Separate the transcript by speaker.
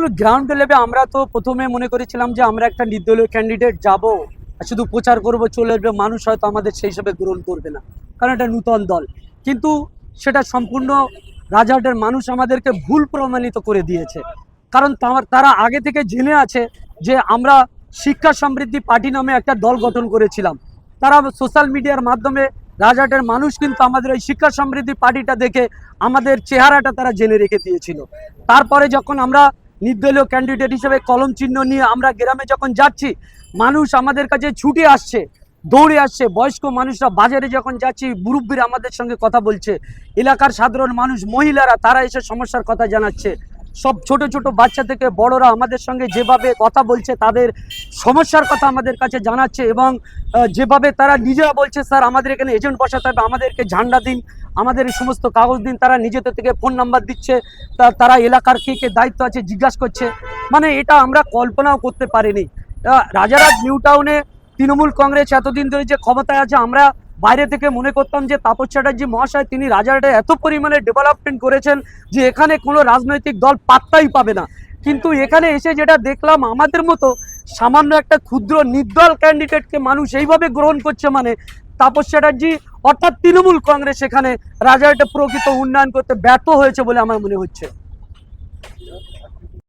Speaker 1: আসলে গ্রাউন্ড লেভেলে আমরা তো প্রথমে মনে করেছিলাম যে আমরা একটা নির্দলীয় ক্যান্ডিডেট যাব আর শুধু প্রচার করব, চলে আসবে, মানুষ হয়তো আমাদের সেই হিসাবে গ্রহণ করবে না, কারণ এটা নূতন দল। কিন্তু সেটা সম্পূর্ণ রাজারহাটের মানুষ আমাদেরকে ভুল প্রমাণিত করে দিয়েছে। কারণ তারা আগে থেকে জেনে আছে যে আমরা শিক্ষা সমৃদ্ধি পার্টি নামে একটা দল গঠন করেছিলাম। তারা সোশ্যাল মিডিয়ার মাধ্যমে রাজারহাটের মানুষ কিন্তু আমাদের এই শিক্ষা সমৃদ্ধি পার্টিটা দেখে আমাদের চেহারাটা তারা জেনে রেখে দিয়েছিল। তারপরে যখন আমরা নির্দলীয় ক্যান্ডিডেট হিসেবে কলম চিহ্ন নিয়ে আমরা গ্রামে যখন যাচ্ছি, মানুষ আমাদের কাছে ছুটে আসছে, দৌড়ে আসছে। বয়স্ক মানুষরা বাজারে যখন যাচ্ছি, মুরব্বীরা আমাদের সঙ্গে কথা বলছে, এলাকার সাধারণ মানুষ, মহিলারা তারা এসে সমস্যার কথা জানাচ্ছে। সব ছোট ছোট বাচ্চা থেকে বড়রা আমাদের সঙ্গে যেভাবে কথা বলছে, তাদের সমস্যার কথা আমাদের কাছে জানাচ্ছে, এবং যেভাবে তারা নিজেরা বলছে স্যার আমাদের এখানে এজেন্ট বসাতে হবে, আমাদেরকে ঝান্ডা দিন, আমাদের এই সমস্ত কাগজ দিন, তারা নিজেদের থেকে ফোন নাম্বার দিচ্ছে, তারা এলাকার কে কে দায়িত্ব আছে জিজ্ঞাসা করছে। মানে এটা আমরা কল্পনাও করতে পারিনি। রাজারহাট নিউ টাউনে তৃণমূল কংগ্রেস এতদিন ধরে যে ক্ষমতায় আছে, আমরা বাইরে থেকে মনে করতাম যে তাপস চ্যাটার্জি মহাশয় তিনি রাজারহাটে এত পরিমাণে ডেভেলপমেন্ট করেছেন যে এখানে কোনো রাজনৈতিক দল পাত্তাই পাবে না। কিন্তু এখানে এসে যেটা দেখলাম, আমাদের মতো সামান্য একটা ক্ষুদ্র নির্দল ক্যান্ডিডেটকে মানুষ এইভাবে গ্রহণ করছে, মানে তাপস চ্যাটার্জি অর্থাৎ তৃণমূল কংগ্রেস এখানে রাজারহাটে প্রকৃত উন্নয়ন করতে ব্যর্থ হয়েছে বলে আমার মনে হচ্ছে।